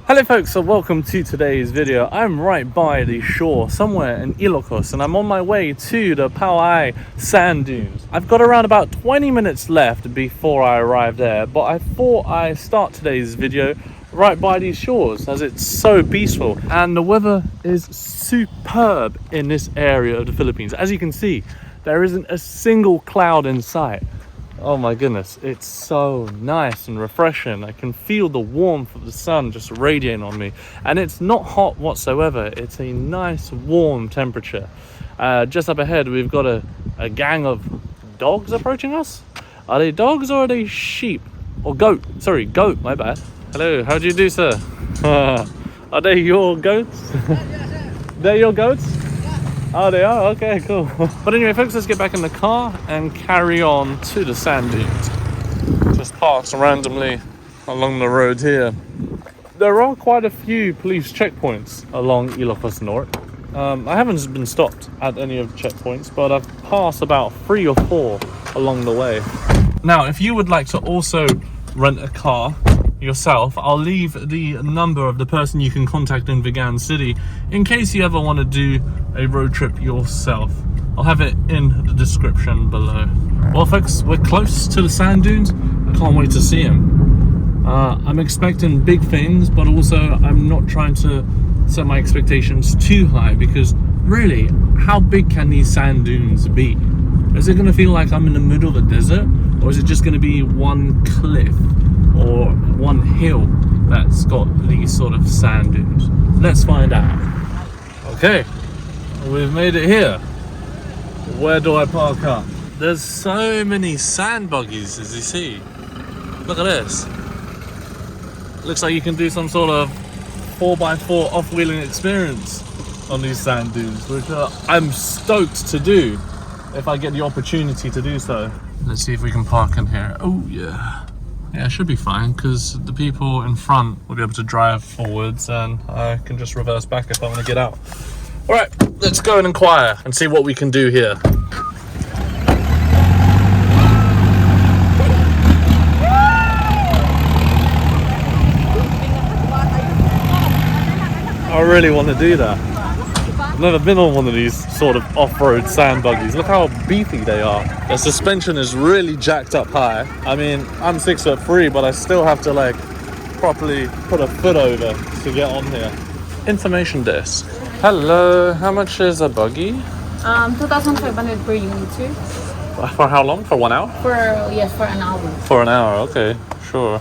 Hello folks, so welcome to today's video. I'm right by the shore somewhere in Ilocos and I'm on my way to the Pauai sand dunes. I've got around about 20 minutes left before I arrive there, but I thought I'd start today's video right by these shores as it's so peaceful and the weather is superb in this area of the Philippines. As you can see, there isn't a single cloud in sight. Oh my goodness, it's so nice and refreshing. I can feel the warmth of the sun just radiating on me. And it's not hot whatsoever. It's a nice warm temperature. Just up ahead, we've got a gang of dogs approaching us. Are they dogs or are they sheep? Or goat? Sorry, goat, my bad. Hello, how do you do, sir? Are they your goats? They're your goats? Oh, they are? Okay, cool. But anyway, folks, let's get back in the car and carry on to the sand dunes. Just parked randomly along the road here. There are quite a few police checkpoints along Ilocos Norte. I haven't been stopped at any of the checkpoints, but I've passed about 3 or 4 along the way. Now, if you would like to also rent a car yourself, I'll leave the number of the person you can contact in Vigan City in case you ever want to do a road trip yourself. I'll have it in the description below. Well folks, we're close to the sand dunes. I can't wait to see them. I'm expecting big things, but also I'm not trying to set my expectations too high because really, how big can these sand dunes be? Is it going to feel like I'm in the middle of a desert, or is it just going to be one cliff or one hill that's got these sort of sand dunes? Let's find out. Okay, we've made it here. Where do I park up? There's so many sand buggies, as you see. Look at this. Looks like you can do some sort of 4x4 off-wheeling experience on these sand dunes, which I'm stoked to do if I get the opportunity to do so. Let's see if we can park in here. Oh yeah. Yeah, it should be fine because the people in front will be able to drive forwards and I can just reverse back if I want to get out. All right, let's go and inquire and see what we can do here. I really want to do that. I've never been on one of these sort of off-road sand buggies. Look how beefy they are. The suspension is really jacked up high. I mean, I'm 6'3", but I still have to like properly put a foot over to get on here. Information desk. Hello, how much is a buggy? 2,500 per unit, sir. For how long? For 1 hour? For an hour. For an hour, okay, sure.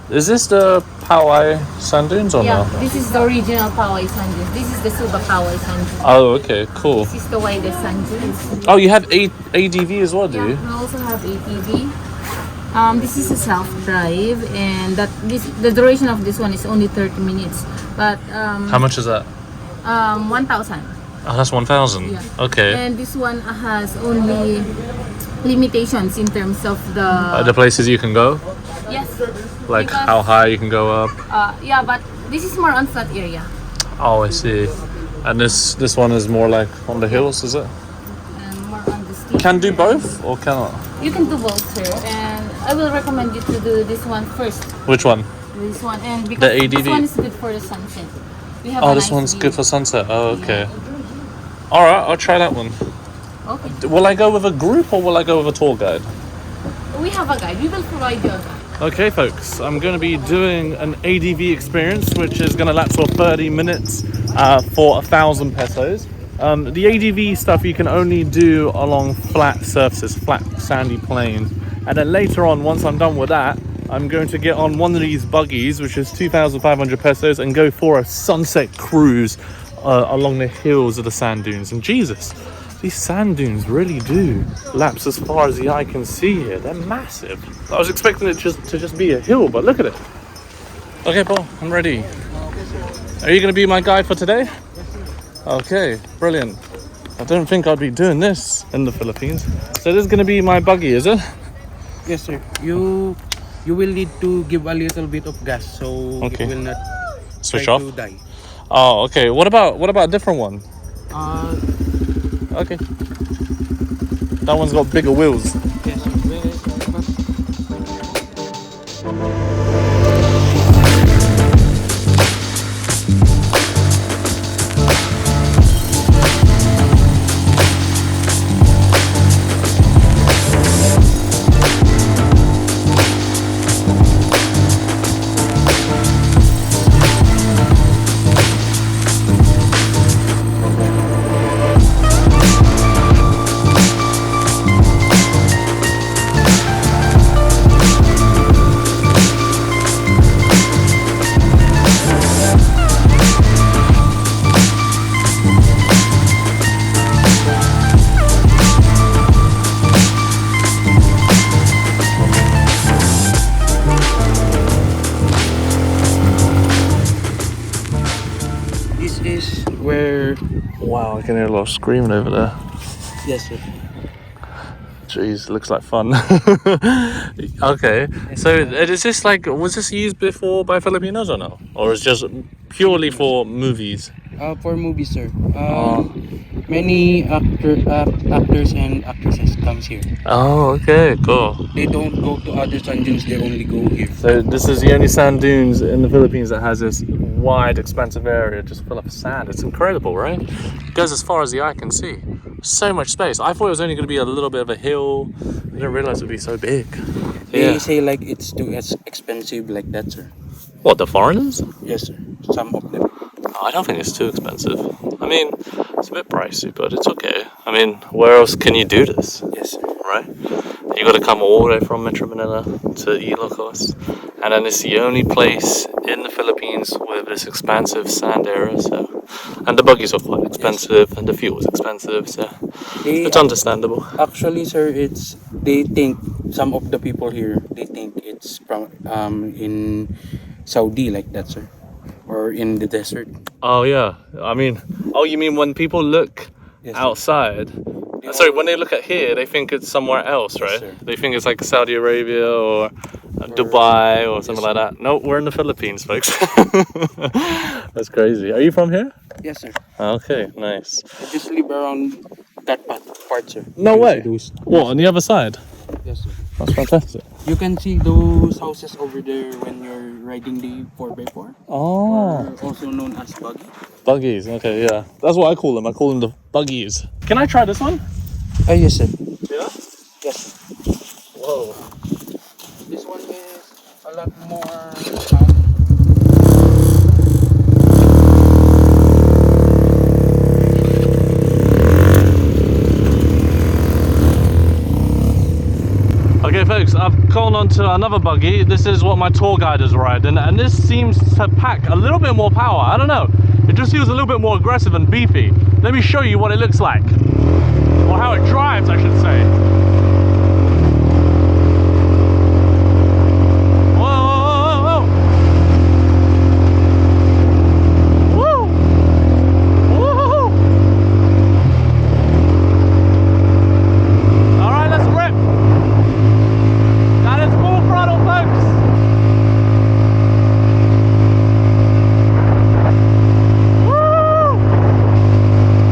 Is this the Pauai sand dunes or no? Yeah, this is the original Pauai sand dunes. This is the Suba Pauai sand dunes. Oh, okay, cool. This is the widest sand dunes. Oh, you have ADV as well, do you? Yeah, we also have ATV. This is a self-drive, and the duration of this one is only 30 minutes. But how much is that? 1,000. Oh, that's 1,000. Yeah. Okay. And this one has only limitations in terms of the places you can go. Yes. Like because, how high you can go up. Yeah, but this is more on flat area. Oh, I see. And this one is more like on the hills, is it? And more on the steep. Can do both or cannot? You can do both, sir. And I will recommend you to do this one first. Which one? This one, and because the ADV. This one is good for the sunset. We have this one's view. good for sunset. Oh, okay. Yeah. All right, I'll try that one. Okay. Will I go with a group or will I go with a tour guide? We have a guide. We will provide you a guide. Okay, folks, I'm going to be doing an ADV experience, which is going to last for 30 minutes for 1,000 pesos. The ADV stuff you can only do along flat surfaces, flat sandy plains. And then later on, once I'm done with that, I'm going to get on one of these buggies, which is 2,500 pesos, and go for a sunset cruise along the hills of the sand dunes. And Jesus, these sand dunes really do lapse as far as the eye can see here. They're massive. I was expecting it to just be a hill, but look at it. Okay, Paul, I'm ready. Are you going to be my guide for today? Okay, brilliant. I don't think I'd be doing this in the Philippines. So this is going to be my buggy, is it? Yes, sir. You will need to give a little bit of gas, so Okay. it will not Switch try off? to die. Oh, okay. What about a different one? Okay. That one's got bigger wheels. Yes, sir. sir. Wow, I can hear a lot of screaming over there. Yes, sir. Jeez, looks like fun. Okay, so is this like, was this used before by Filipinos or no? Or is just purely for movies? For movies, sir. Oh. Many actors and actresses comes here. Oh, okay, cool. They don't go to other sand dunes. They only go here. So this is the only sand dunes in the Philippines that has this wide, expansive area just full of sand. It's incredible, right? It goes as far as the eye can see. So much space. I thought it was only going to be a little bit of a hill. I didn't realize it would be so big. They say like it's too expensive like that, sir. What, the foreigners? Yes, sir. Some of them. I don't think it's too expensive. I mean, it's a bit pricey, but it's okay. I mean, where else can you do this? Yes, sir. Right? You got to come all the way from Metro Manila to Ilocos, and then it's the only place in the Philippines with this expansive sand area. So, and the buggies are quite expensive, and the fuel is expensive. So, it's understandable. Actually, sir, they think some of the people here they think it's from in Saudi like that, sir, or in the desert. Oh yeah, I mean, oh, you mean when people look Yes, sir. outside? Sorry, when they look at here, they think it's somewhere else, right? sir. They think it's like Saudi Arabia or Dubai or something like that. No, we're in the Philippines, folks. That's crazy. Are you from here? Yes, sir. Okay, nice. I just live around that part, sir. No You way. see those- What, on the other side? Yes, sir. That's fantastic. You can see those houses over there when you're riding the 4x4, Oh, or also known as buggy. buggies. Okay, yeah. That's what I call them. I call them the buggies. Can I try this one? Yes, sir. Yeah. Yes, sir. Whoa. This one is a lot more. Okay folks, I've gone on to another buggy. This is what my tour guide is riding, and this seems to pack a little bit more power. I don't know, it just feels a little bit more aggressive and beefy. Let me show you what it looks like, or how it drives, I should say. Whoa, whoa, whoa. All right, let's rip. That is full throttle, folks. Woo!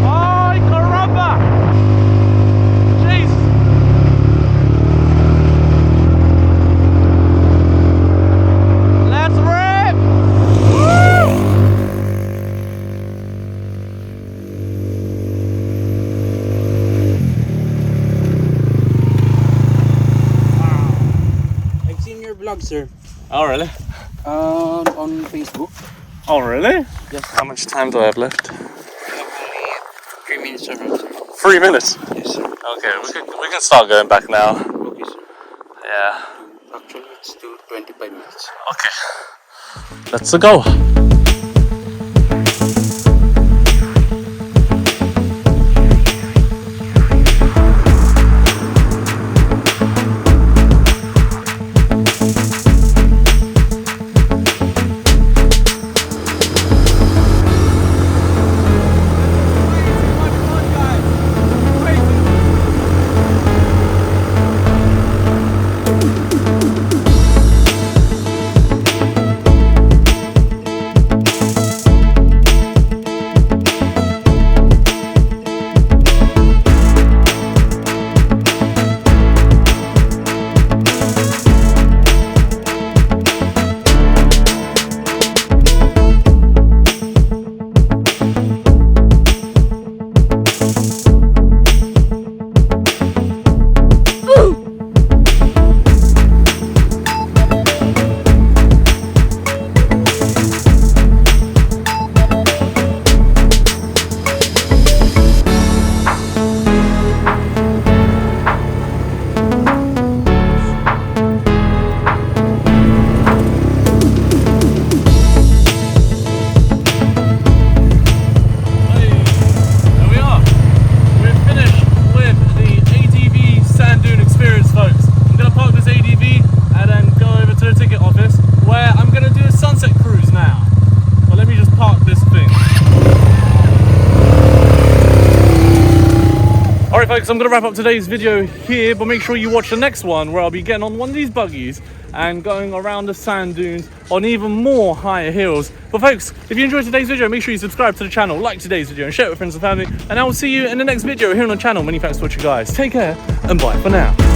Ay, caramba! Jeez. Let's rip! Woo! I've seen your vlog, sir. Oh, really? On Facebook. Oh, really? Yes. How much time do I have left? 3 minutes around, sir. 3 minutes. Yes, sir. Okay, we can start going back now. Okay, sir. Yeah. Actually, it's still 25 minutes. Okay. Let's go. folks, I'm going to wrap up today's video here, but make sure you watch the next one where I'll be getting on one of these buggies and going around the sand dunes on even more higher hills. But folks, if you enjoyed today's video, make sure you subscribe to the channel, like today's video, and share it with friends and family. And I will see you in the next video here on the channel. Many thanks for watching, guys. Take care, and bye for now.